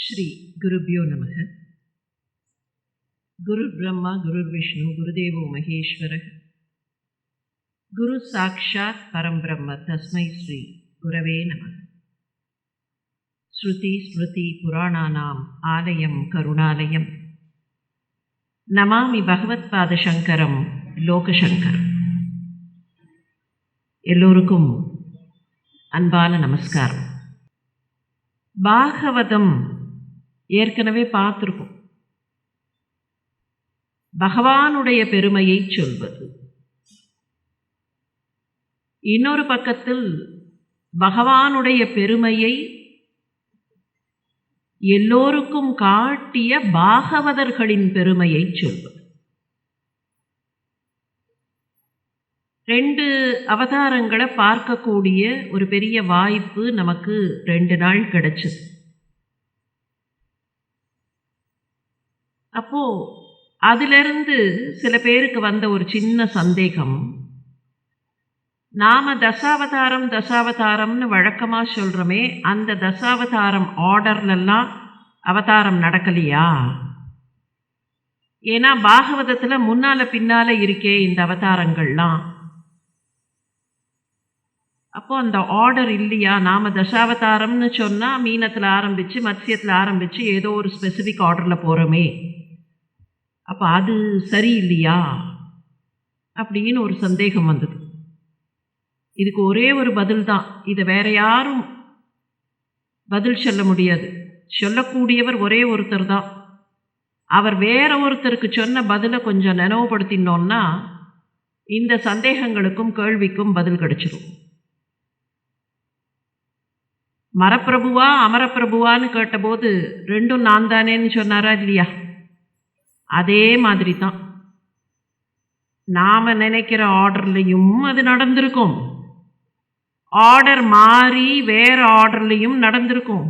ஸ்ரீ குருப்யோ நமக. குரு பிரம்மா குரு விஷ்ணு குருதேவோ மகேஸ்வர குரு சாட்சாத் பரம்பிரம்ம தஸ்மை ஸ்ரீ குரவே நமக. ஸ்ருதி ஸ்மிருதி புராணானாம் ஆலயம் கருணாலயம் நமாமி பகவத்பாத சங்கரம் லோகசங்கரம். எல்லோருக்கும் அன்பான நமஸ்காரம். பாகவதம் ஏற்கனவே பார்த்துருக்கோம். பகவானுடைய பெருமையை சொல்வது. இன்னொரு பக்கத்தில் பகவானுடைய பெருமையை எல்லோருக்கும் காட்டிய பாகவதர்களின் பெருமையை சொல்வது. 2 அவதாரங்களை பார்க்கக்கூடிய ஒரு பெரிய வாய்ப்பு நமக்கு 2 நாள் கிடைச்சது. அப்போ அதிலிருந்து சில பேருக்கு வந்த ஒரு சின்ன சந்தேகம், நாம தசாவதாரம்னு வழக்கமாக சொல்கிறோமே, அந்த தசாவதாரம் ஆர்டர்லெல்லாம் அவதாரம் நடக்கலையா? ஏன்னா பாகவதத்தில் முன்னால் பின்னால் இருக்கே இந்த அவதாரங்கள்லாம். அப்போ அந்த ஆர்டர் இல்லையா? நாம் தசாவதாரம்னு சொன்னால் மீனத்தில் ஆரம்பித்து மத்ஸ்யத்தில் ஆரம்பித்து ஏதோ ஒரு ஸ்பெசிஃபிக் ஆர்டரில் போகிறோமே, அப்போ அது சரி இல்லையா அப்படின்னு ஒரு சந்தேகம் வந்தது. இதுக்கு ஒரே ஒரு பதில் தான். இதை வேற யாரும் பதில் சொல்ல முடியாது. சொல்லக்கூடியவர் ஒரே ஒருத்தர் தான். அவர் வேற ஒருத்தருக்கு சொன்ன பதிலை கொஞ்சம் நினைவுபடுத்தினோன்னா இந்த சந்தேகங்களுக்கும் கேள்விக்கும் பதில் கிடைச்சிடும். மரப்பிரபுவா அமரப்பிரபுவான்னு கேட்டபோது 2ம் நான் தானேன்னு சொன்னாரா இல்லையா? அதே மாதிரி தான் நாம் நினைக்கிற ஆர்டர்லையும் அது நடந்திருக்கும், ஆர்டர் மாறி வேற ஆர்டர்லையும் நடந்திருக்கும்.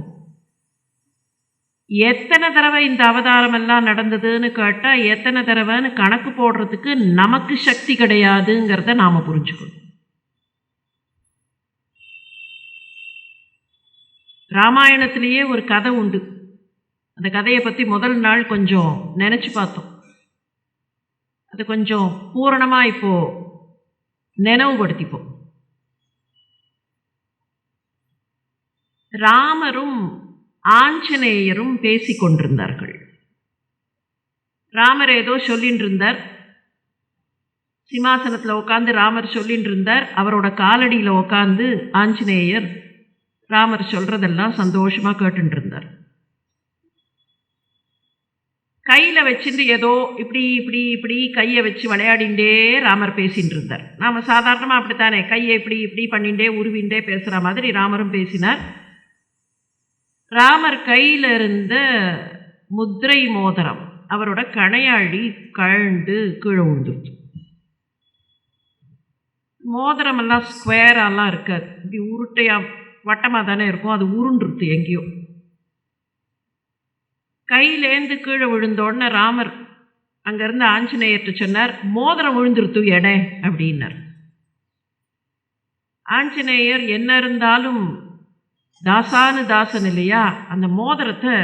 எத்தனை தடவை இந்த அவதாரம் எல்லாம் நடந்ததுன்னு கேட்டால் எத்தனை தடவைன்னு கணக்கு போடுறதுக்கு நமக்கு சக்தி கிடையாதுங்கிறத நாம் புரிஞ்சுக்கணும். ராமாயணத்திலேயே ஒரு கதை உண்டு. அந்த கதையை பற்றி முதல் நாள் கொஞ்சம் நினச்சி பார்த்தோம். அது கொஞ்சம் பூரணமாக இப்போது நினைவுபடுத்திப்போம். ராமரும் ஆஞ்சநேயரும் பேசி கொண்டிருந்தார்கள். ராமர் ஏதோ சொல்லின்னு இருந்தார். சிம்மாசனத்தில் உட்காந்து ராமர் சொல்லின்னு இருந்தார். அவரோட காலடியில் உட்காந்து ஆஞ்சநேயர் ராமர் சொல்கிறதெல்லாம் சந்தோஷமாக கேட்டுட்டு இருந்தார். கையில் வச்சுட்டு ஏதோ இப்படி இப்படி இப்படி கையை வச்சு விளையாடிண்டே ராமர் பேசின்னு இருந்தார். நாம் சாதாரணமாக அப்படித்தானே கையை இப்படி இப்படி பண்ணிகிட்டே உருவிண்டே பேசுகிற மாதிரி ராமரும் பேசினார். ராமர் கையில் இருந்த முத்திரை மோதிரம் அவரோட கணையாழி கழண்டு கீழே விழுந்துருச்சு. மோதிரமெல்லாம் ஸ்கொயராலாம் இருக்காது, இப்படி உருட்டையாக வட்டமாக தானே இருக்கும். அது உருண்டுருத்து எங்கேயோ. கையிலேருந்து கீழே விழுந்தோடனே ராமர் அங்கேருந்து ஆஞ்சநேயர்கிட்ட சொன்னார், மோதிரம் விழுந்துருத்து எடை அப்படின்னார். ஆஞ்சநேயர் என்ன இருந்தாலும் தாசானு தாசன் இல்லையா, அந்த மோதிரத்தை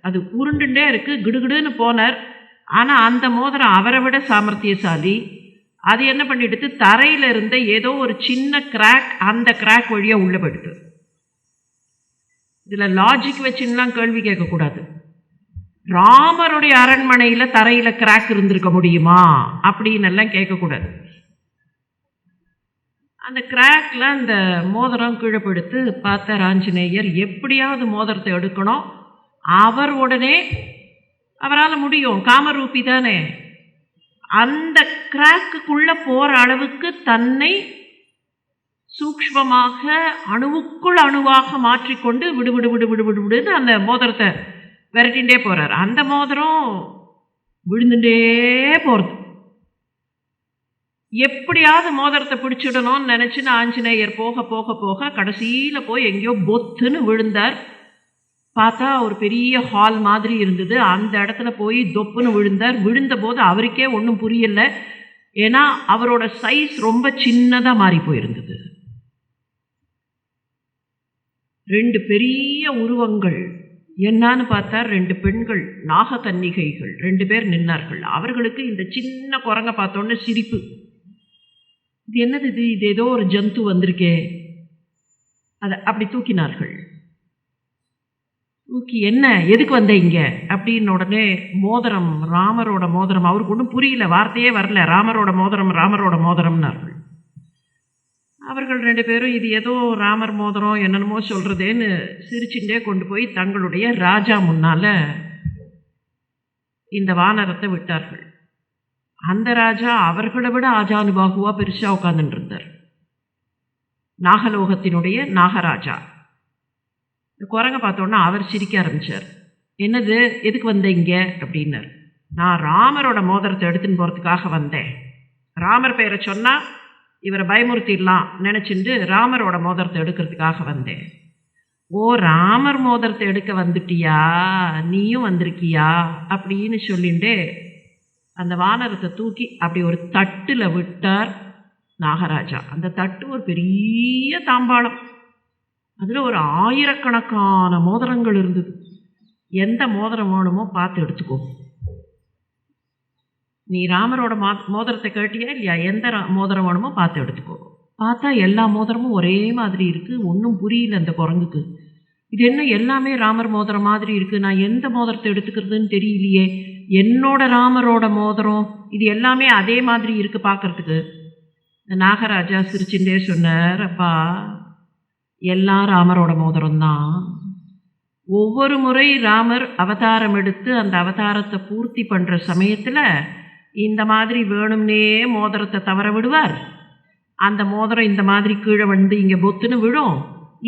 அது உருண்டுண்டே இருக்குது, கிடுகிடுன்னு போனார். ஆனால் அந்த மோதிரம் அவரை விட சாமர்த்தியசாலி. அது என்ன பண்ணிடுது, தரையில் இருந்த ஏதோ ஒரு சின்ன கிராக், அந்த கிராக் வழியாக உள்ளே போயிடுது. இதில் லாஜிக் வச்சுலாம் கேள்வி கேட்கக்கூடாது. ராமருடைய அரண்மனையில் தரையில் கிராக் இருந்திருக்க முடியுமா அப்படின்னு எல்லாம் கேட்கக்கூடாது. அந்த கிராக்ல அந்த மோதிரம் கீழே படுத்து பார்த்த ஆஞ்சநேயர் எப்படியாவது மோதிரத்தை எடுக்கணும். அவர் உடனே அவரால் முடியும், காமரூபி தானே, அந்த கிராக்குக்குள்ளே போகிற அளவுக்கு தன்னை சூக்ஷ்மமாக அணுவுக்குள் அணுவாக மாற்றிக்கொண்டு விடுவிடு விடு விடு விடு விடுன்னு அந்த மோதிரத்தை விரட்டிகிட்டே போகிறார். அந்த மோதிரம் விழுந்துட்டே போகிறது. எப்படியாவது மோதிரத்தை பிடிச்சிடணும்னு நினச்சின்னு ஆஞ்சநேயர் போக போக போக கடைசியில் போய் எங்கேயோ பொத்துன்னு விழுந்தார். பார்த்தா ஒரு பெரிய ஹால் மாதிரி இருந்தது. அந்த இடத்துல போய் தொப்புன்னு விழுந்தார். விழுந்தபோது அவருக்கே ஒன்றும் புரியலை. ஏன்னா அவரோட சைஸ் ரொம்ப சின்னதாக மாறி போயிருந்தது. 2 பெரிய உருவங்கள் என்னான்னு பார்த்தா 2 பெண்கள் நாககன்னிகைகள் 2 பேர் நின்னார்கள். அவர்களுக்கு இந்த சின்ன குரங்க பார்த்தோன்னே சிரிப்பு. இது என்னது இது? இது ஏதோ ஒரு ஜந்து வந்திருக்கே. அதை அப்படி தூக்கினார்கள். தூக்கி என்ன எதுக்கு வந்த இங்க அப்படின்னு உடனே மோதிரம், ராமரோட மோதிரம். அவருக்கு ஒன்றும் புரியல, வார்த்தையே வரல. ராமரோட மோதிரம், ராமரோட மோதிரம்னார்கள். அவர்கள் 2 பேரும் இது ஏதோ ராமர் மோதிரம் என்னென்னமோ சொல்கிறதேன்னு சிரிச்சுட்டே கொண்டு போய் தங்களுடைய ராஜா முன்னால் இந்த வானரத்தை விட்டார்கள். அந்த ராஜா அவர்களை விட ஆஜானுபாகுவாக பெருசாக உட்காந்துட்டு இருந்தார். நாகலோகத்தினுடைய நாகராஜா. இந்த குரங்க பார்த்தோன்னா அவர் சிரிக்க ஆரம்பித்தார். என்னது, எதுக்கு வந்த இங்கே அப்படின்னார். நான் ராமரோட மோதிரத்தை எடுத்துன்னு போகிறதுக்காக வந்தேன். ராமர் பெயரை சொன்னால் இவரை பயமுறுத்திடலாம் நினச்சிட்டு ராமரோட மோதிரத்தை எடுக்கிறதுக்காக வந்தேன். ஓ, ராமர் மோதிரத்தை எடுக்க வந்துட்டியா, நீயும் வந்திருக்கியா அப்படின்னு சொல்லிட்டு அந்த வானரத்தை தூக்கி அப்படி ஒரு தட்டில் விட்டார் நாகராஜா. அந்த தட்டு ஒரு பெரிய தாம்பாளம். அதில் ஒரு 1000கணக்கான மோதிரங்கள் இருந்தது. எந்த மோதிரம் வேணுமோ பார்த்து எடுத்துக்கோ. நீ ராமரோட மோதிரத்தை கேட்டியா இல்லையா? எந்த மோதிரம் வேணுமோ பார்த்து எடுத்துக்கோ. பார்த்தா எல்லா மோதிரமும் ஒரே மாதிரி இருக்குது. ஒன்றும் புரியல அந்த குரங்குக்கு. இது என்ன எல்லாமே ராமர் மோதிரம் மாதிரி இருக்குது, நான் எந்த மோதிரத்தை எடுத்துக்கிறதுன்னு தெரியலையே. என்னோட ராமரோட மோதிரம் இது எல்லாமே அதே மாதிரி இருக்குது பார்க்குறதுக்கு. இந்த நாகராஜா சிரிச்சுட்டே சொன்னார், அப்பா எல்லாம் ராமரோட மோதிரம்தான். ஒவ்வொரு முறை ராமர் அவதாரம் எடுத்து அந்த அவதாரத்தை பூர்த்தி பண்ணுற சமயத்தில் இந்த மாதிரி வேணும்னே மோதிரத்தை தவற விடுவார். அந்த மோதிரம் இந்த மாதிரி கீழே வந்து இங்கே பொத்துன்னு விடும்.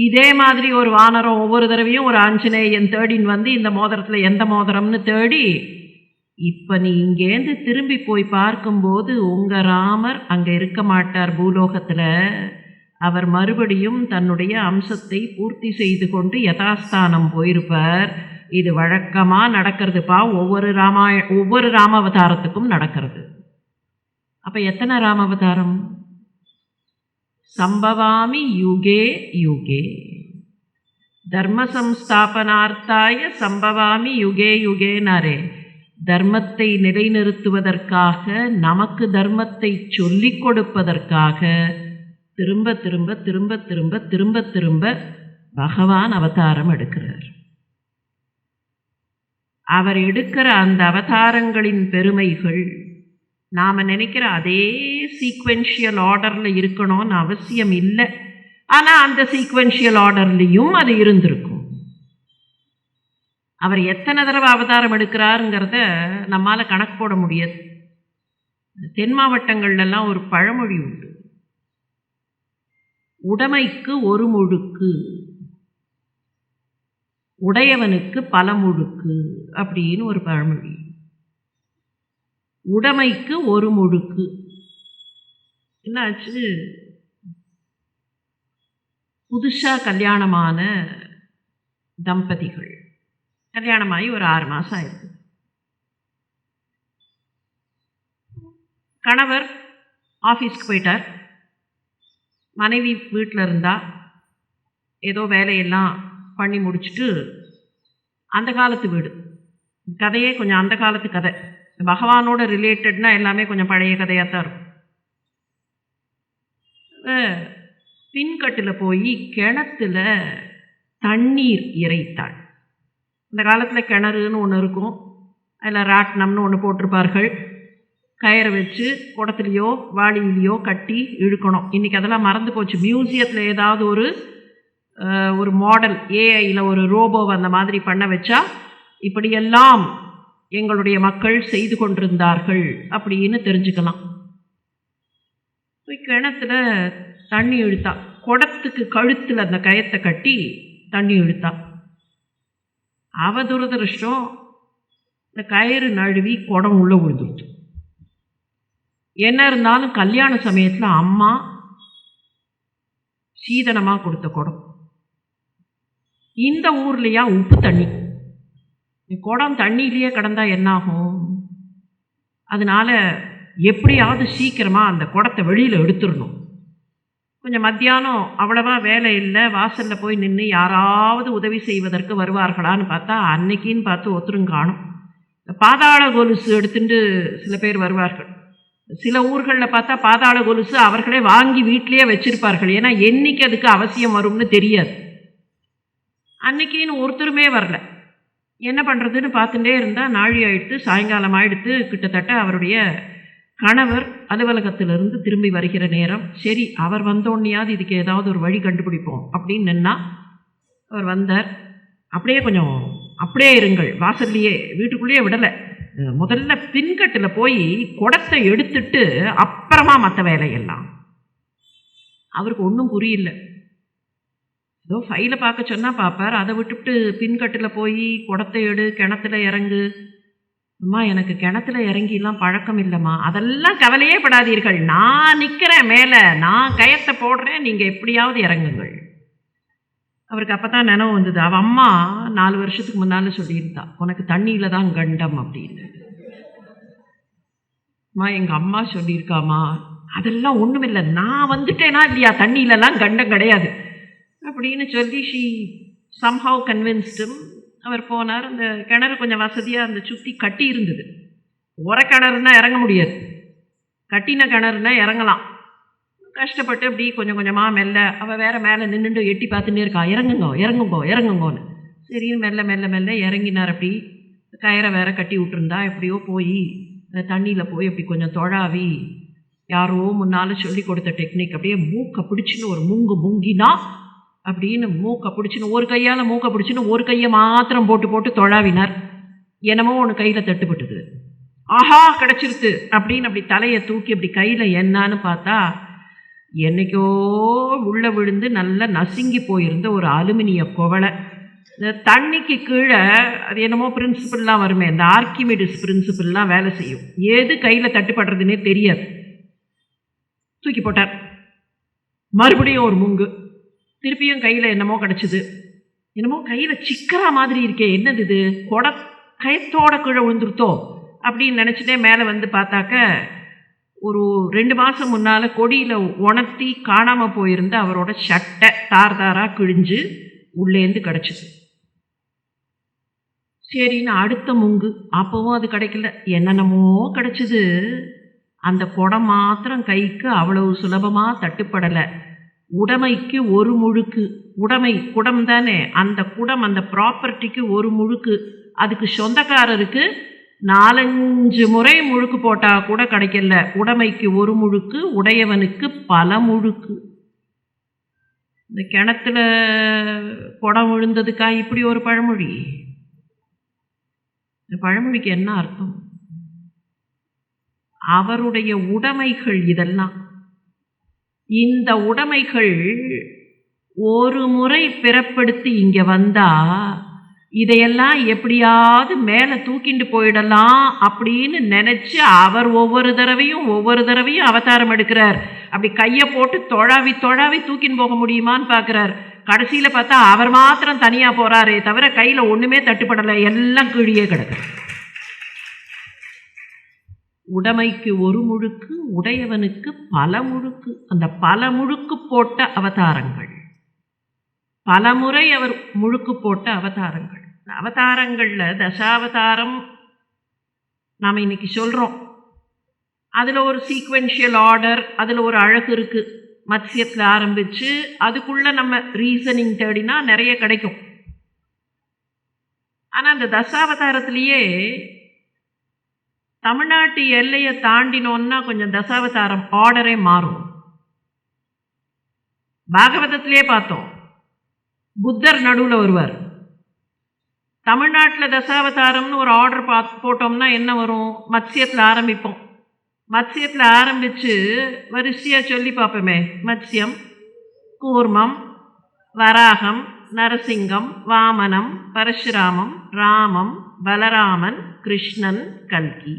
இதே மாதிரி ஒரு வானரம் ஒவ்வொரு தடவையும் ஒரு ஆஞ்சநேயன் தேடின்னு வந்து இந்த மோதிரத்தில் எந்த மோதிரம்னு தேடி, இப்போ நீ இங்கேருந்து திரும்பி போய் பார்க்கும்போது உங்கள் ராமர் அங்கே இருக்க மாட்டார் பூலோகத்தில். அவர் மறுபடியும் தன்னுடைய அம்சத்தை பூர்த்தி செய்து கொண்டு யதாஸ்தானம் போயிருப்பார். இது வழக்கமாக நடக்கிறதுப்பா, ஒவ்வொரு ராமாவதாரத்துக்கும் நடக்கிறது. அப்போ எத்தனை ராமாவதாரம்? சம்பவாமி யுகே யுகே தர்ம சம்ஸ்தாபனார்த்தாய சம்பவாமி யுகே யுகேனாரே. தர்மத்தை நிலைநிறுத்துவதற்காக, நமக்கு தர்மத்தை சொல்லிக் கொடுப்பதற்காக திரும்ப திரும்ப திரும்ப திரும்ப திரும்ப திரும்ப பகவான் அவதாரம் எடுக்கிறார். அவர் எடுக்கிற அந்த அவதாரங்களின் பெருமைகள் நாம் நினைக்கிற அதே சீக்வென்ஷியல் ஆர்டரில் இருக்கணும்னு அவசியம் இல்லை. ஆனால் அந்த சீக்வென்ஷியல் ஆர்டர்லேயும் அது இருந்திருக்கும். அவர் எத்தனை தடவை அவதாரம் எடுக்கிறாருங்கிறத நம்மால் கணக்கு போட முடியாது. தென் மாவட்டங்கள்லாம் ஒரு பழமொழி உண்டு, உடைமைக்கு ஒரு முழுக்கு, உடையவனுக்கு பல முழுக்கு அப்படின்னு ஒரு பழமொழி. உடைமைக்கு ஒரு முழுக்கு என்னாச்சு, புதுசாக கல்யாணமான தம்பதிகள் கல்யாணமாகி ஒரு 6 மாதம் ஆயிருக்கு. கணவர் ஆஃபீஸ்க்கு போயிட்டார், மனைவி வீட்டில் இருந்தால் ஏதோ வேலையெல்லாம் பண்ணி முடிச்சுட்டு, அந்த காலத்து வீடு, கதையே கொஞ்சம் அந்த காலத்து கதை, பகவானோட ரிலேட்டட்னா எல்லாமே கொஞ்சம் பழைய கதையாக தான் இருக்கும். பின்கட்டில் போய் கிணத்துல தண்ணீர் இறைத்தாள். இந்த காலத்தில் கிணறுன்னு ஒன்று இருக்கும், அதில் ராட்டினம்னு ஒன்று போட்டிருப்பார்கள். கயிறை வச்சு குடத்துலையோ வாளியிலையோ கட்டி இழுக்கணும். இன்றைக்கி அதெல்லாம் மறந்து போச்சு. மியூசியத்தில் ஏதாவது ஒரு மாடல் ஏஐயில் ஒரு ரோபோவை அந்த மாதிரி பண்ண வச்சா இப்படியெல்லாம் எங்களுடைய மக்கள் செய்து கொண்டிருந்தார்கள் அப்படின்னு தெரிஞ்சுக்கலாம். கிணத்துல தண்ணி இழுத்தா, குடத்துக்கு கழுத்தில் அந்த கயத்தை கட்டி தண்ணி இழுத்தா. அவ துரதிருஷ்டம், இந்த கயிறு நழுவி குடம் உள்ளே விழுந்துருச்சு. என்ன இருந்தாலும் கல்யாண சமயத்தில் அம்மா சீதனமாக கொடுத்த குடம். இந்த ஊர்லையா உப்பு தண்ணி, குடம் தண்ணியிலேயே கிடந்தா என்னாகும்? அதனால எப்படியாவது சீக்கிரமாக அந்த குடத்தை வெளியில் எடுத்துடணும். கொஞ்சம் மத்தியானம் அவ்வளவா வேலை இல்லை, வாசலில் போய் நின்று யாராவது உதவி செய்வதற்கு வருவார்களான்னு பார்த்தா அன்னைக்கின்னு பார்த்து ஒருத்தரும் காணும். பாதாள கொலுசு எடுத்துட்டு சில பேர் வருவார்கள். சில ஊர்களில் பார்த்தா பாதாள கொலுசு அவர்களே வாங்கி வீட்டிலேயே வச்சிருப்பார்கள். ஏன்னா என்னைக்கு அதுக்கு அவசியம் வரும்னு தெரியாது. அன்னைக்கின்னு ஒருத்தருமே வரல. என்ன பண்ணுறதுன்னு பார்த்துட்டே இருந்தால் நாழி ஆயிடுத்து, சாயங்காலம் ஆயிடுத்து. கிட்டத்தட்ட அவருடைய கணவர் அலுவலகத்திலிருந்து திரும்பி வருகிற நேரம். சரி, அவர் வந்தோடனையாவது இதுக்கு ஏதாவது ஒரு வழி கண்டுபிடிப்போம் அப்படின்னு நின்னா அவர் வந்தார். அப்படியே இருங்கள், வாசல்லையே, வீட்டுக்குள்ளேயே விடலை. முதல்ல பின்கட்டில் போய் குடத்தை எடுத்துட்டு அப்புறமா மற்ற வேலையெல்லாம். அவருக்கு ஒன்றும் புரியல. ஏதோ ஃபைலை பார்க்க சொன்னால் பார்ப்பார், அதை விட்டுவிட்டு பின்கட்டில் போய் குடத்தை எடு, கிணத்துல இறங்கு. அம்மா, எனக்கு கிணத்துல இறங்கிலாம் பழக்கம் இல்லைம்மா. அதெல்லாம் கவலையே படாதீர்கள், நான் நிற்கிறேன் மேலே, நான் கயத்தை போடுறேன், நீங்கள் எப்படியாவது இறங்குங்கள். அவருக்கு அப்போ தான் நினைவு வந்தது, அவள் அம்மா 4 வருஷத்துக்கு முன்னால் சொல்லியிருந்தா, உனக்கு தண்ணியில் தான் கண்டம் அப்படின்னு. அம்மா, எங்கள் அம்மா சொல்லியிருக்காம்மா, அதெல்லாம் ஒன்றுமில்லை, நான் வந்துட்டேனா இல்லையா, தண்ணியிலலாம் கண்டம் கிடையாது அப்படின்னு சொல்லி ஷீ சம்ஹவ் கன்வின்ஸ்டும். அவர் போனார். அந்த கிணறு கொஞ்சம் வசதியாக அந்த சுற்றி கட்டி இருந்தது. உர கிணறுனா இறங்க முடியாது, கட்டின கிணறுனா இறங்கலாம். கஷ்டப்பட்டு அப்படி கொஞ்சம் கொஞ்சமாக மெல்ல, அவள் வேற மேலே நின்றுட்டு எட்டி பார்த்துட்டே இருக்கா, இறங்குங்கோன்னு. சரின்னு மெல்ல இறங்கினார். அப்படி கயிறை வேற கட்டி விட்டுருந்தா. எப்படியோ போய் தண்ணியில் போய் அப்படி கொஞ்சம் தொழாவி, யாரோ முன்னால் சொல்லி கொடுத்த டெக்னிக், அப்படியே மூக்கை பிடிச்சின்னு ஒரு முங்கினா அப்படின்னு மூக்கை பிடிச்சின்னு ஒரு கையால் மூக்கை பிடிச்சின்னு ஒரு கையை மாத்திரம் போட்டு தொழாவினார். என்னமோ ஒன்று கையில் தட்டுப்பட்டுது. ஆஹா, கிடச்சிருத்து அப்படின்னு அப்படி தலையை தூக்கி அப்படி கையில் என்னான்னு பார்த்தா என்னைக்கோ உள்ள விழுந்து நல்லா நசுங்கி போயிருந்த ஒரு அலுமினிய குவளை. இந்த தண்ணிக்கு கீழே அது என்னமோ பிரின்சிபல்லாம் வருமே, இந்த ஆர்கிமிடிஸ் பிரின்சிபல்லாம் வேலை செய்யும். எது கையில் தட்டுப்படுறதுன்னே தெரியாது. தூக்கி போட்டார். மறுபடியும் ஒரு முங்கு. திருப்பியும் கையில் என்னமோ கிடச்சிது. என்னமோ கையில் சிக்கரா மாதிரி இருக்கே, என்னது இது, கயத்தோட கீழே விழுந்துருத்தோ அப்படின்னு நினச்சிட்டே மேலே வந்து பார்த்தாக்க ஒரு 2 மாதம் முன்னால் கொடியில் உணர்த்தி காணாமல் போயிருந்த அவரோட சட்டை தாராக கிழிஞ்சு உள்ளேந்து கிடச்சிது. சரின்னு அடுத்த முங்கு. அப்போவும் அது கிடைக்கல. என்னென்னமோ கிடச்சிது. அந்த குடம் மாத்திரம் கைக்கு அவ்வளவு சுலபமாக தட்டுப்படலை. உடைமைக்கு ஒரு முழுக்கு. உடைமை குடம் தானே, அந்த குடம், அந்த ப்ராப்பர்ட்டிக்கு ஒரு முழுக்கு. அதுக்கு சொந்தக்காரருக்கு 4-5 முறை முழுக்கு போட்டால் கூட கிடைக்கல. உடைமைக்கு ஒரு முழுக்கு, உடையவனுக்கு பல முழுக்கு. இந்த கிணத்துல குடம் விழுந்ததுக்கா இப்படி ஒரு பழமொழி? இந்த பழமொழிக்கு என்ன அர்த்தம்? அவருடைய உடைமைகள் இதெல்லாம். இந்த உடைமைகள் ஒரு முறை பிறப்படுத்தி இங்கே வந்தா இதையெல்லாம் எப்படியாவது மேலே தூக்கிண்டு போயிடலாம் அப்படின்னு நினச்சி அவர் ஒவ்வொரு தடவையும் அவதாரம் எடுக்கிறார். அப்படி கையை போட்டு தொழாவி தூக்கின்னு போக முடியுமான்னு பார்க்குறார். கடைசியில் பார்த்தா அவர் மாத்திரம் தனியாக போகிறாரே தவிர கையில் ஒன்றுமே தட்டுப்படலை, எல்லாம் கீழே கிடக்கு. உடைமைக்கு ஒரு முழுக்கு, உடையவனுக்கு பல முழுக்கு. அந்த பல முழுக்கு போட்ட அவதாரங்கள், பலமுறை அவர் முழுக்கு போட்ட அவதாரங்கள். அவதாரங்களில் தசாவதாரம் நாம் இன்னைக்கு சொல்கிறோம். அதில் ஒரு சீக்வென்ஷியல் ஆர்டர், அதில் ஒரு அழகு இருக்குது. மத்ஸ்யத்தில் ஆரம்பித்து அதுக்குள்ளே நம்ம ரீசனிங் தேடினா நிறைய கிடைக்கும். ஆனால் அந்த தசாவதாரத்திலேயே தமிழ்நாட்டு எல்லையை தாண்டினோன்னா கொஞ்சம் தசாவதாரம் ஆர்டரே மாறும். பாகவதத்திலே பார்த்தோம், புத்தர் நடுவில் வருவார். தமிழ்நாட்டில் தசாவதாரம்னு ஒரு ஆர்டர் போட்டோம்னா என்ன வரும்? மத்ஸ்யத்தில் ஆரம்பிப்போம். மத்ஸ்யத்தில் ஆரம்பித்து வரிசையாக சொல்லி பார்ப்போமே, மத்ஸ்யம், கூர்மம், வராகம், நரசிங்கம், வாமனம், பரசுராமம், ராமம், பலராமன், கிருஷ்ணன், கல்கி.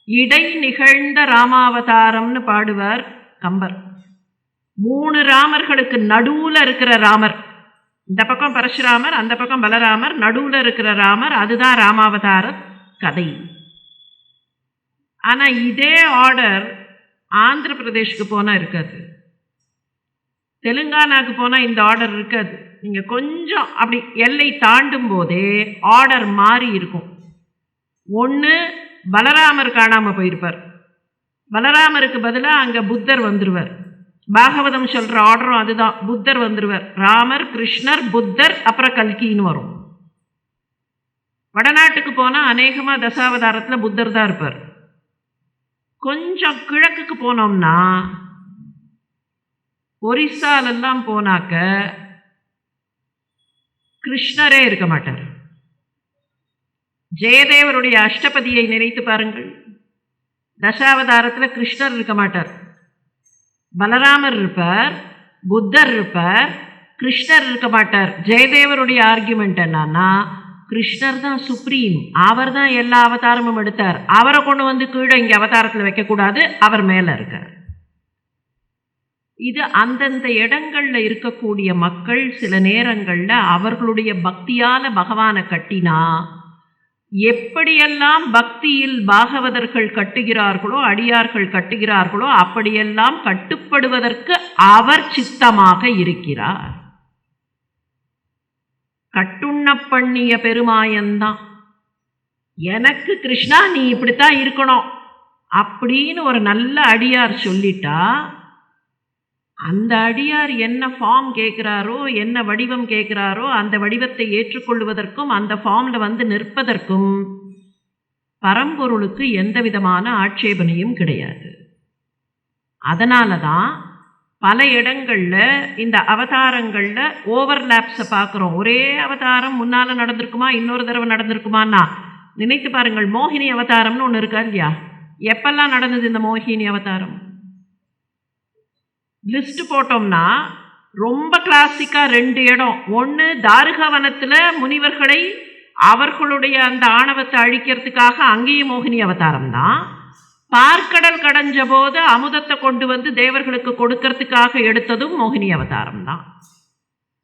இடை நிகழ்ந்த ராமாவதாரம்னு பாடுவார் கம்பர். 3 ராமர்களுக்கு நடுவில் இருக்கிற ராமர். இந்த பக்கம் பரசுராமர், அந்த பக்கம் பலராமர், நடுவில் இருக்கிற ராமர், அதுதான் ராமாவதார கதை. ஆனால் இதே ஆர்டர் ஆந்திர பிரதேஷ்க்கு போனால் இருக்காது, தெலுங்கானாவுக்கு போனால் இந்த ஆர்டர் இருக்காது. நீங்கள் கொஞ்சம் அப்படி எல்லை தாண்டும் போதே ஆர்டர் மாறி இருக்கும். ஒன்று பலராமர் காணாமல் போயிருப்பார், பலராமருக்கு பதிலாக அங்கே புத்தர் வந்துடுவார். பாகவதம் சொல்கிற ஆர்டரும் அதுதான், புத்தர் வந்துடுவார். ராமர், கிருஷ்ணர், புத்தர், அப்புறம் கல்கின்னு வரும். வடநாட்டுக்கு போனால் அநேகமாக தசாவதாரத்தில் புத்தர் தான் இருப்பார். கொஞ்சம் கிழக்குக்கு போனோம்னா ஒரிசாலெல்லாம் போனாக்க கிருஷ்ணரே இருக்க மாட்டார். ஜெயதேவருடைய அஷ்டபதியை நினைத்து பாருங்கள், தசாவதாரத்தில் கிருஷ்ணர் இருக்க மாட்டார். பலராமர் இருப்பார், புத்தர் இருப்பார், கிருஷ்ணர் இருக்க மாட்டார். ஜெயதேவருடைய ஆர்கியூமெண்ட் என்னன்னா, கிருஷ்ணர் தான் சுப்ரீம், அவர் தான் எல்லா அவதாரமும் எடுத்தார், அவரை கொண்டு வந்து கீழே இங்கே அவதாரத்தில் வைக்கக்கூடாது, அவர் மேலே இருக்கார். இது அந்தந்த இடங்களில் இருக்கக்கூடிய மக்கள் சில நேரங்களில் அவர்களுடைய பக்தியால் பகவானை கட்டினா, எப்படியெல்லாம் பக்தியில் பாகவதர்கள் கட்டுகிறார்களோ, அடியார்கள் கட்டுகிறார்களோ, அப்படியெல்லாம் கட்டுப்படுவதற்கு அவர் சித்தமாக இருக்கிறார். கட்டுண்ண பண்ணிய பெருமாயந்தான். எனக்கு கிருஷ்ணா நீ இப்படித்தான் இருக்கணும் அப்படின்னு ஒரு நல்ல அடியார் சொல்லிட்டா, அந்த அடியார் என்ன ஃபார்ம் கேட்குறாரோ, என்ன வடிவம் கேட்குறாரோ, அந்த வடிவத்தை ஏற்றுக்கொள்வதற்கும் அந்த ஃபார்மில் வந்து நிற்பதற்கும் பரம்பொருளுக்கு எந்த விதமான ஆட்சேபனையும் கிடையாது. அதனால தான் பல இடங்களில் இந்த அவதாரங்களில் ஓவர்லேப்ஸை பார்க்குறோம். ஒரே அவதாரம் முன்னால் நடந்திருக்குமா, இன்னொரு தடவை நடந்திருக்குமான்னா நினைத்து பாருங்கள். மோகினி அவதாரம்னு ஒன்று இருக்கா இல்லையா? எப்பெல்லாம் நடந்தது இந்த மோகினி அவதாரம்? லிஸ்ட் போட்டோம்னா ரொம்ப கிளாசிக்காக 2 இடம். ஒன்று தாருகவனத்தில் முனிவர்களை அவர்களுடைய அந்த ஆணவத்தை அழிக்கிறதுக்காக அங்கேயும் மோகினி அவதாரம் தான். பார்க்கடல் கடைஞ்ச போது அமுதத்தை கொண்டு வந்து தேவர்களுக்கு கொடுக்கறதுக்காக எடுத்ததும் மோகினி அவதாரம் தான்.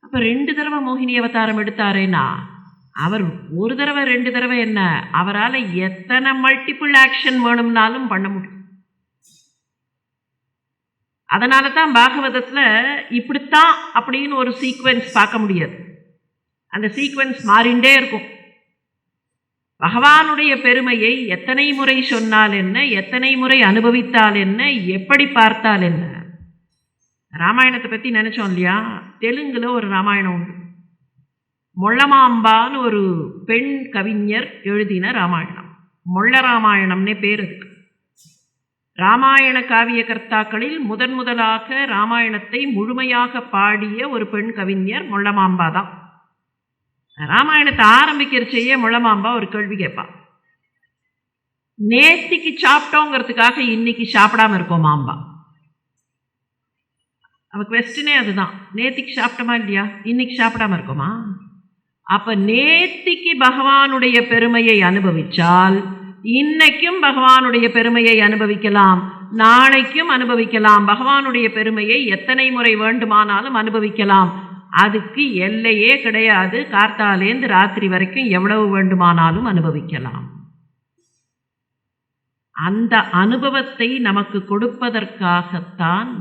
அப்போ 2 தடவை மோகினி அவதாரம் எடுத்தாரேனா, அவர் ஒரு தடவை 2 தடவை என்ன, அவரால் எத்தனை மல்டிபிள் ஆக்ஷன் வேணும்னாலும் பண்ண முடியும். அதனால தான் பாகவதத்தில் இப்படித்தான் அப்படின்னு ஒரு சீக்வென்ஸ் பார்க்க முடியாது. அந்த சீக்வென்ஸ் மாறிண்டே இருக்கும். பகவானுடைய பெருமையை எத்தனை முறை சொன்னால் என்ன, எத்தனை முறை அனுபவித்தால் என்ன, எப்படி பார்த்தால் என்ன. ராமாயணத்தை பற்றி நினச்சோம் இல்லையா? தெலுங்கில் ஒரு ராமாயணம் உண்டு. மொள்ளமாம்பான்னு ஒரு பெண் கவிஞர் எழுதின ராமாயணம். மொள்ள ராமாயணம்னே பேர் இருக்கு. ராமாயண காவிய கர்த்தாக்களில் முதலாக ராமாயணத்தை முழுமையாக பாடிய ஒரு பெண் கவிஞர் மொள்ளமாம்பா தான். ராமாயணத்தை ஆரம்பிக்கிறச்சேயே மொள்ளமாம்பா ஒரு கேள்வி கேட்பா. நேத்திக்கு சாப்பிட்டோங்கிறதுக்காக இன்னைக்கு சாப்பிடாம இருக்கோம் மாம்பா. அவ குவெஸ்டனே அதுதான். நேத்திக்கு சாப்பிட்டோமா இல்லையா, இன்னைக்கு சாப்பிடாம இருக்கோமா? அப்ப நேத்திக்கு பகவானுடைய பெருமையை அனுபவிச்சால் இன்னைக்கும் பகவானுடைய பெருமையை அனுபவிக்கலாம், நாளைக்கும் அனுபவிக்கலாம். பகவானுடைய பெருமையை எத்தனை முறை வேண்டுமானாலும் அனுபவிக்கலாம். அதுக்கு எல்லையே கிடையாது. கார்த்தாலேந்து ராத்திரி வரைக்கும் எவ்வளவு வேண்டுமானாலும் அனுபவிக்கலாம். அந்த அனுபவத்தை நமக்கு கொடுப்பதற்காகத்தான்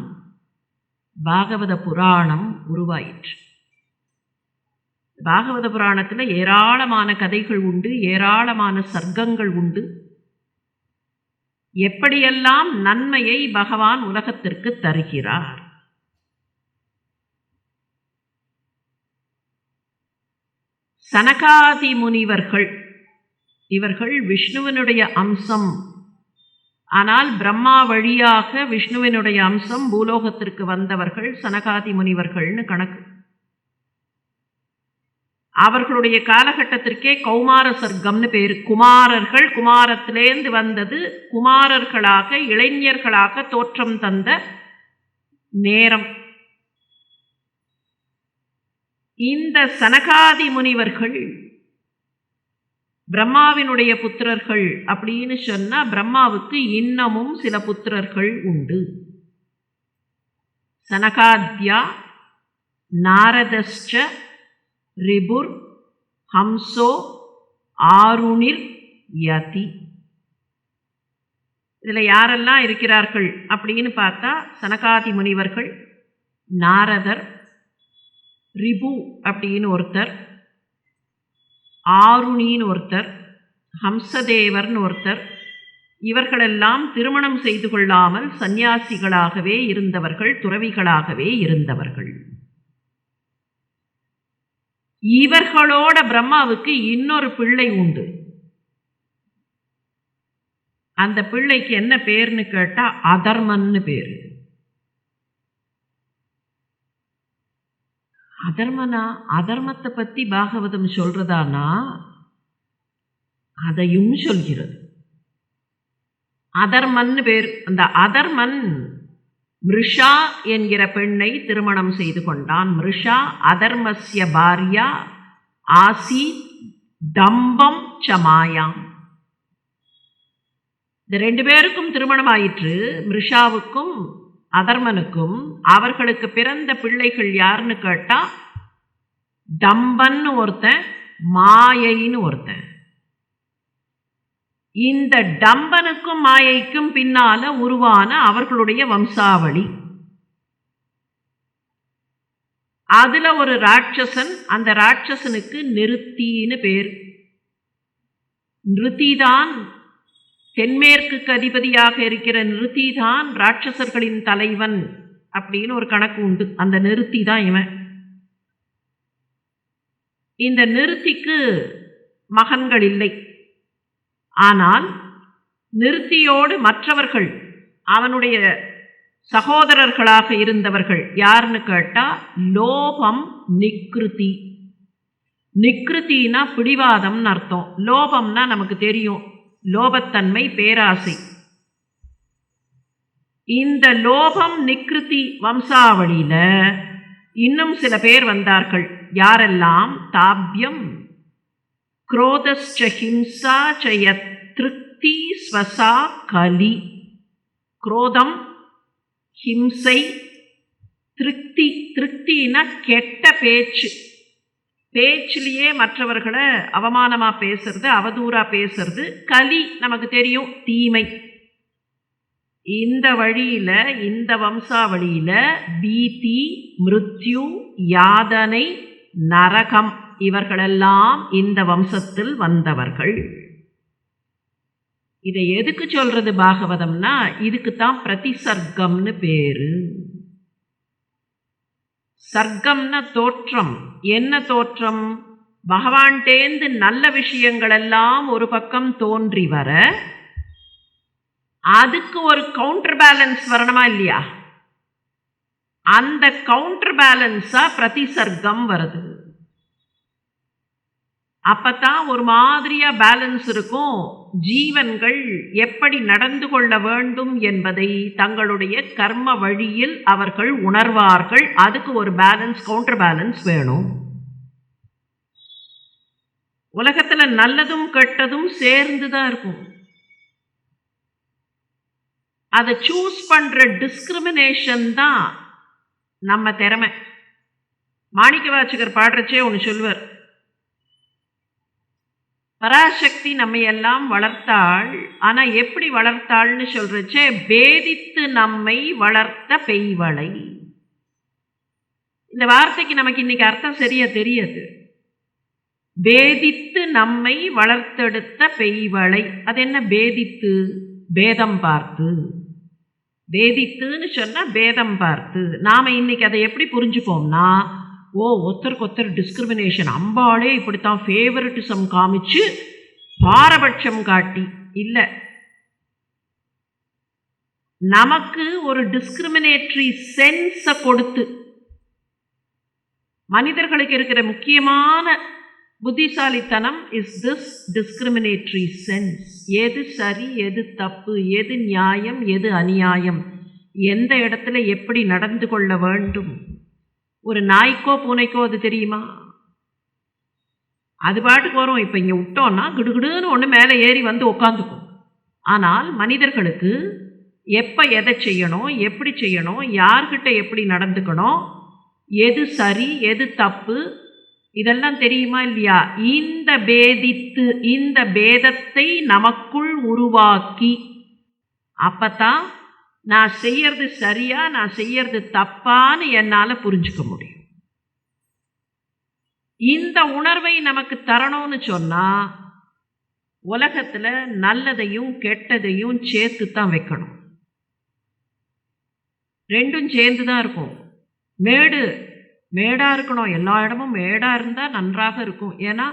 பாகவத புராணம் உருவாயிற்று. பாகவத புராணத்தில் ஏராளமான கதைகள் உண்டு, ஏராளமான சர்க்கங்கள் உண்டு. எப்படியெல்லாம் நன்மையை பகவான் உலகத்திற்கு தருகிறார். சனகாதி முனிவர்கள் இவர்கள் விஷ்ணுவினுடைய அம்சம். ஆனால் பிரம்மா வழியாக விஷ்ணுவினுடைய அம்சம் பூலோகத்திற்கு வந்தவர்கள் சனகாதி முனிவர்கள்னு கணக்கு. அவர்களுடைய காலகட்டத்திற்கே கௌமார சர்க்கம்னு பேர். குமாரர்கள், குமாரத்திலேந்து வந்தது குமாரர்களாக இளைஞர்களாக தோற்றம் தந்த நேரம். இந்த சனகாதி முனிவர்கள் பிரம்மாவினுடைய புத்திரர்கள் அப்படின்னு சொன்னா, பிரம்மாவுக்கு இன்னமும் சில புத்திரர்கள் உண்டு. சனகாத்யா நாரதஸ்ச ரிபுர் ஹம்சோ ஆருணிர் யதி. இதில் யாரெல்லாம் இருக்கிறார்கள் அப்படின்னு பார்த்தா சனகாதி முனிவர்கள், நாரதர், ரிபு அப்படின்னு ஒருத்தர், ஆருணின்னு ஒருத்தர், ஹம்சதேவர்னு ஒருத்தர். இவர்களெல்லாம் திருமணம் செய்து கொள்ளாமல் சந்நியாசிகளாகவே இருந்தவர்கள், துறவிகளாகவே இருந்தவர்கள். இவர்களோட பிரம்மாவுக்கு இன்னொரு பிள்ளை உண்டு. அந்த பிள்ளைக்கு என்ன பேர்னு கேட்டா அதர்மன்னு பேரு. அதர்மனா? அதர்மத்தை பத்தி பாகவதம் சொல்றதானா? அதையும் சொல்கிறது. அதர்மன்னு பேர். அந்த அதர்மன் மிருஷா என்கிற பெண்ணை திருமணம் செய்து கொண்டான். மிருஷா அதர்மஸ்ய பாரியா ஆசி தம்பம் சமாயாம். இந்த 2 பேருக்கும் திருமணம் ஆயிற்று, மிருஷாவுக்கும் அதர்மனுக்கும். அவர்களுக்கு பிறந்த பிள்ளைகள் யாருன்னு கேட்டா தம்பன்னு ஒருத்தன், மாயைன்னு ஒருத்தன். இந்த டம்பனுக்கும் மாயைக்கும் பின்னால உருவான அவர்களுடைய வம்சாவளி. அதுல ஒரு ராட்சசன், அந்த ராட்சசனுக்கு நிருத்தின்னு பேர். நிருத்திதான் தென்மேற்குக்கு அதிபதியாக இருக்கிற நிருத்திதான் ராட்சசர்களின் தலைவன் அப்படின்னு ஒரு கணக்கு உண்டு. அந்த நிருத்தி தான் இவன். இந்த நிருத்திக்கு மகன்கள் இல்லை. ஆனால் நிருத்தியோடு மற்றவர்கள் அவனுடைய சகோதரர்களாக இருந்தவர்கள் யாருன்னு கேட்டா லோபம், நிக்ருதி. நிக்ருத்தினா பிடிவாதம்னு அர்த்தம். லோபம்னா நமக்கு தெரியும், லோபத்தன்மை, பேராசை. இந்த லோபம் நிக்ருதி வம்சாவளியில இன்னும் சில பேர் வந்தார்கள். யாரெல்லாம்? தாப்யம், குரோதஸ்ச ஹிம்சா சய திருப்தி ஸ்வசா கலி. குரோதம், ஹிம்சை, திருப்தி. திருப்தினா கெட்ட பேச்சு. பேச்சிலேயே மற்றவர்களை அவமானமா பேசுறது, அவதூறா பேசுறது. கலி நமக்கு தெரியும், தீமை. இந்த வழியில, இந்த வம்சாவளியில பீதி, மிருத்யு, யாதனை, நரகம் இவர்களெல்லாம் இந்த வம்சத்தில் வந்தவர்கள். இதை எதுக்கு சொல்றது பாகவதம்னா, இதுக்குத்தான் பிரதிசர்க்கம்னு பேரு. சர்க்கம்னா தோற்றம். என்ன தோற்றம்? பகவான்டேந்து நல்ல விஷயங்கள் எல்லாம் ஒரு பக்கம் தோன்றி வர, அதுக்கு ஒரு கவுண்டர் பேலன்ஸ் வரணுமா இல்லையா? அந்த கவுண்டர் பேலன்ஸா பிரதிசர்க்கம் வருது. அப்பத்தான் ஒரு மாதிரியா பேலன்ஸ் இருக்கும். ஜீவன்கள் எப்படி நடந்து கொள்ள வேண்டும் என்பதை தங்களுடைய கர்ம வழியில் அவர்கள் உணர்வார்கள். அதுக்கு ஒரு பேலன்ஸ், கவுண்டர் பேலன்ஸ் வேணும். உலகத்துல நல்லதும் கெட்டதும் சேர்ந்துதான் இருக்கும். அதை சூஸ் பண்ற டிஸ்கிரிமினேஷன் தான் நம்ம திறமை. மாணிக்க வாசகர் பாடுறச்சே ஒன்று சொல்வர், பராசக்தி நம்மை எல்லாம் வளர்த்தாள். ஆனா எப்படி வளர்த்தாள்னு சொல்றச்சே, பேதித்து நம்மை வளர்த்த பெய்வளை. இந்த வார்த்தைக்கு நமக்கு இன்னைக்கு அர்த்தம் சரியா தெரியாது. பேதித்து நம்மை வளர்த்தெடுத்த பெய்வளை. அது என்ன பேதித்து? பேதம் பார்த்து. பேதித்துன்னு சொன்னா பேதம் பார்த்து. நாம இன்னைக்கு அதை எப்படி புரிஞ்சுப்போம்னா, ஒருத்தருக்கு ஒருத்தர் டிஸ்கிரிமினேஷன், அம்பாளே இப்படித்தான் ஃபேவரட்டிசம் காமிச்சு பாரபட்சம் காட்டி இல்லை. நமக்கு ஒரு டிஸ்கிரிமினேட்டரி சென்ஸை கொடுத்து, மனிதர்களுக்கு இருக்கிற முக்கியமான புத்திசாலித்தனம் இஸ் திஸ் டிஸ்கிரிமினேட்டரி சென்ஸ். எது சரி, எது தப்பு, எது நியாயம், எது அநியாயம், எந்த இடத்துல எப்படி நடந்து கொள்ள வேண்டும். ஒரு நாய்க்கோ பூனைக்கோ அது தெரியுமா? அது பாட்டுக்கு வரும். இப்போ இங்கே விட்டோன்னா கிடுகிடுன்னு ஒன்று மேலே ஏறி வந்து உட்காந்துக்கும். ஆனால் மனிதர்களுக்கு எப்போ எதை செய்யணும், எப்படி செய்யணும், யார்கிட்ட எப்படி நடந்துக்கணும், எது சரி எது தப்பு, இதெல்லாம் தெரியுமா இல்லையா? இந்த பேதித்து, இந்த பேதத்தை நமக்குள் உருவாக்கி அப்பத்தான் நான் செய்யறது சரியா நான் செய்யறது தப்பான்னு என்னால் புரிஞ்சுக்க முடியும். இந்த உணர்வை நமக்கு தரணும்னு சொன்னால் உலகத்தில் நல்லதையும் கெட்டதையும் சேர்த்து தான் வைக்கணும். ரெண்டும் சேர்ந்து தான் இருக்கும். மேடாக இருக்கணும், எல்லா இடமும் மேடாக இருந்தால் நன்றாக இருக்கும். ஏன்னா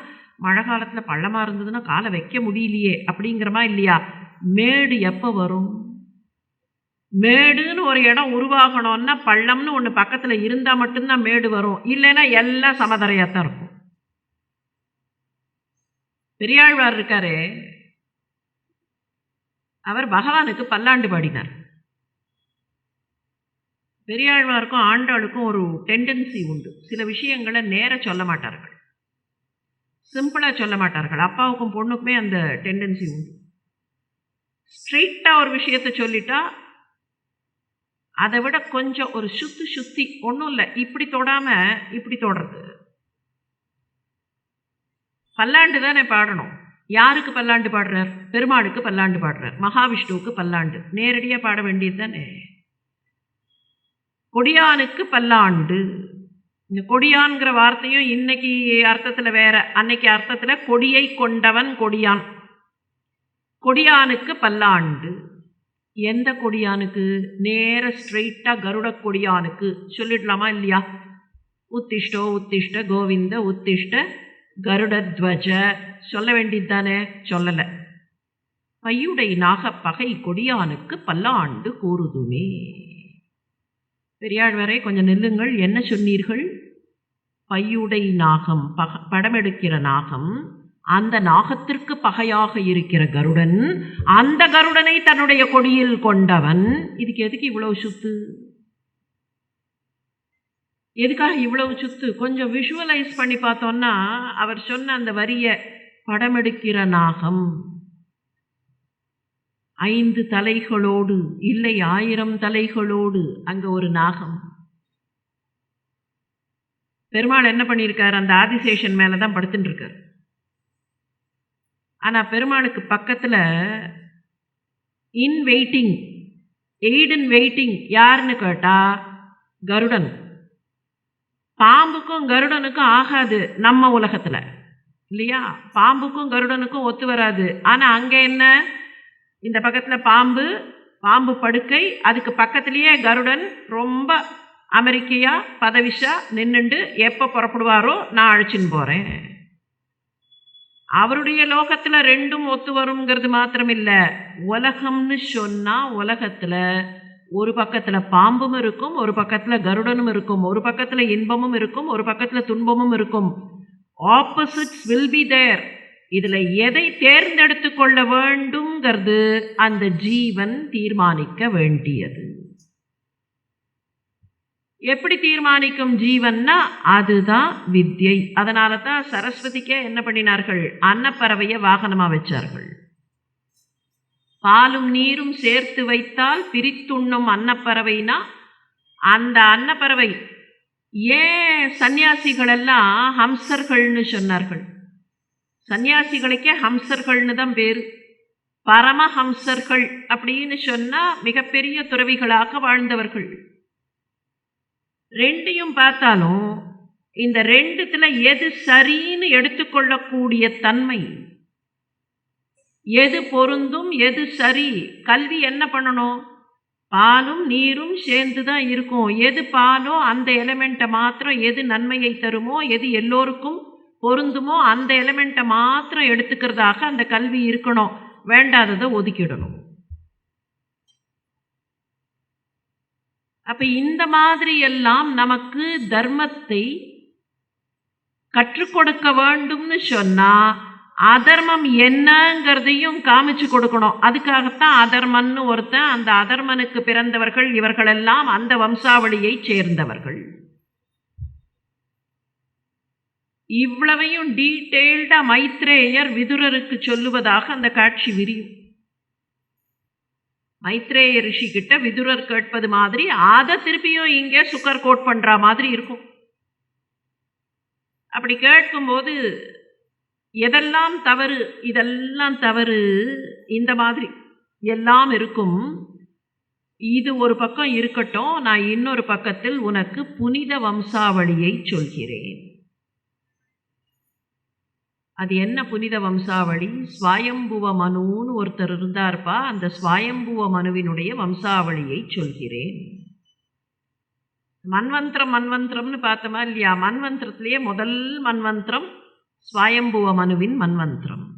மழை காலத்தில் பள்ளமாக இருந்ததுன்னா காலை வைக்க முடியலையே அப்படிங்கிறமா இல்லையா? மேடு எப்போ வரும்? மேடுன்னு ஒரு இடம் உருவாகணும்னா பள்ளம்னு ஒன்று பக்கத்தில் இருந்தால் மட்டும்தான் மேடு வரும், இல்லைன்னா எல்லாம் சமதரையாக தான் இருக்கும். பெரியாழ்வார் இருக்காரு, அவர் பகவானுக்கு பல்லாண்டு பாடினார். பெரியாழ்வாருக்கும் ஆண்டாளுக்கும் ஒரு டெண்டன்சி உண்டு. சில விஷயங்களை நேர சொல்ல மாட்டார்கள், சிம்பிளாக சொல்ல மாட்டார்கள். அப்பாவுக்கும் பொண்ணுக்குமே அந்த டெண்டன்சி உண்டு. ஸ்ட்ரெயிட்டாக ஒரு விஷயத்தை சொல்லிட்டா அதை விட கொஞ்சம் ஒரு சுத்தி ஒன்றும் இல்லை, இப்படி தொடாமல் இப்படி தொடுறது. பல்லாண்டு தானே பாடணும். யாருக்கு பல்லாண்டு பாடுறார்? பெருமாளுக்கு பல்லாண்டு பாடுறார், மகாவிஷ்ணுவுக்கு பல்லாண்டு. நேரடியாக பாட வேண்டியது தானே. கொடியானுக்கு பல்லாண்டு. இந்த கொடியான்கிற வார்த்தையும் இன்னைக்கு அர்த்தத்தில் வேற, அன்னைக்கு அர்த்தத்தில் கொடியை கொண்டவன் கொடியான். கொடியானுக்கு பல்லாண்டு. எந்த கொடியானுக்கு? நேர ஸ்ட்ரெயிட்டாக கருட கொடியானுக்கு சொல்லிடலாமா இல்லையா? உத்திஷ்டோ உத்திஷ்ட கோவிந்த உத்திஷ்ட கருடத்வஜ சொல்ல வேண்டியது தானே, சொல்லலை. பையுடை நாக பகை கொடியானுக்கு பல்லாண்டு கூறுதுமே. பெரியாழ்வாரே கொஞ்சம் நில்லுங்கள், என்ன சொன்னீர்கள்? பையுடை நாகம், படமெடுக்கிற நாகம், அந்த நாகத்திற்கு பகையாக இருக்கிற கருடன், அந்த கருடனை தன்னுடைய கொடியில் கொண்டவன். இதுக்கு எதுக்கு இவ்வளவு சுத்து? எதுக்காக இவ்வளவு சுத்து? கொஞ்சம் விஷுவலைஸ் பண்ணி பார்த்தோம்னா அவர் சொன்ன அந்த வரிய, படமெடுக்கிற நாகம் 5 தலைகளோடு இல்லை 1000 தலைகளோடு அங்க ஒரு நாகம். பெருமாள் என்ன பண்ணியிருக்கார்? அந்த ஆதிசேஷன் மேலதான் படுத்துட்டு இருக்கார். ஆனா பெருமாளுக்கு பக்கத்துல இன் வெயிட்டிங், எய்ட் இன் வெயிட்டிங் யாருன்னு கேட்டா கருடன். பாம்புக்கும் கருடனுக்கும் ஆகாது நம்ம உலகத்துல இல்லையா? பாம்புக்கும் கருடனுக்கும் ஒத்து வராது. ஆனா அங்க என்ன? இந்த பக்கத்துல பாம்பு படுக்கை, அதுக்கு பக்கத்திலேயே கருடன் ரொம்ப அமெரிக்கையா பதவிஷா நின்னுண்டு எப்போ புறப்படுவாரோ நான் அழைச்சின்னு போறேன். அவருடைய லோகத்துல ரெண்டும் ஒத்து வருங்கிறது மாத்திரம் இல்லை. உலகம்னு சொன்னா உலகத்துல ஒரு பக்கத்துல பாம்பும் இருக்கும், ஒரு பக்கத்துல கருடனும் இருக்கும், ஒரு பக்கத்துல இன்பமும் இருக்கும், ஒரு பக்கத்துல துன்பமும் இருக்கும். Opposites will be there. இதுல எதை தேர்ந்தெடுத்து கொள்ள வேண்டும்ங்கிறது அந்த ஜீவன் தீர்மானிக்க வேண்டியது. எப்படி தீர்மானிக்கும் ஜீவன்னா அதுதான் வித்யை. அதனால தான் சரஸ்வதிக்கே என்ன பண்ணினார்கள்? அன்னப்பறவையை வாகனமா வச்சார்கள். பாலும் நீரும் சேர்த்து வைத்தால் பிரித்துண்ணும் அன்னப்பறவைனா அந்த அன்னப்பறவை. ஏன் சன்னியாசிகள் எல்லாம் ஹம்சர்கள்னு சொன்னார்கள்? சன்னியாசிகளுக்கே ஹம்சர்கள்னு தான் பேரு. பரமஹம்சர்கள் அப்படின்னு சொன்னா மிகப்பெரிய துறவிகளாக வாழ்ந்தவர்கள். ரெண்டையும் பார்த்தாலும் இந்த ரெண்டுத்துல எது சரின்னு எடுத்துக்கொள்ளக்கூடிய தன்மை, எது பொருந்தும், எது சரி. கல்வி என்ன பண்ணணும்? பாலும் நீரும் சேர்ந்து தான் இருக்கும். எது பாலோ அந்த எலிமெண்ட்டை மாத்திரம், எது நன்மையை தருமோ, எது எல்லோருக்கும் பொருந்துமோ அந்த எலிமெண்ட்டை மாத்திரம் எடுத்துக்கிறதாக அந்த கல்வி இருக்கணும். வேண்டாததை ஒதுக்கிடணும். அப்ப இந்த மாதிரி எல்லாம் நமக்கு தர்மத்தை கற்றுக் கொடுக்க வேண்டும்னு சொன்னா அதர்மம் என்னங்கிறதையும் காமிச்சு கொடுக்கணும். அதுக்காகத்தான் அதர்மன்னு ஒருத்தன். அந்த அதர்மனுக்கு பிறந்தவர்கள் இவர்களெல்லாம் அந்த வம்சாவளியை சேர்ந்தவர்கள். இவ்வளவையும் டீட்டெயில்டா மைத்ரேயர் விதுரருக்கு சொல்லுவதாக அந்த காட்சி விரியும். மைத்ரேய ரிஷி கிட்ட விதுரர் கேட்பது மாதிரி அதை திருப்பியும் இங்கே சுகர் கோட் பண்ற மாதிரி இருக்கும். அப்படி கேட்கும்போது எதெல்லாம் தவறு, இதெல்லாம் தவறு, இந்த மாதிரி எல்லாம் இருக்கும். இது ஒரு பக்கம் இருக்கட்டும், நான் இன்னொரு பக்கத்தில் உனக்கு புனித வம்சாவளியை சொல்கிறேன். அது என்ன புனித வம்சாவளி? ஸ்வயம்புவ மனுன்னு ஒருத்தர் இருந்தார்ப்பா, அந்த ஸ்வயம்புவ மனுவினுடைய வம்சாவளியை சொல்கிறேன். மன்வந்திரம்னு பார்த்தோமா இல்லையா? மன்வந்திரத்திலேயே முதல் மன்வந்திரம் ஸ்வயம்புவ மனுவின் மன்வந்திரம்.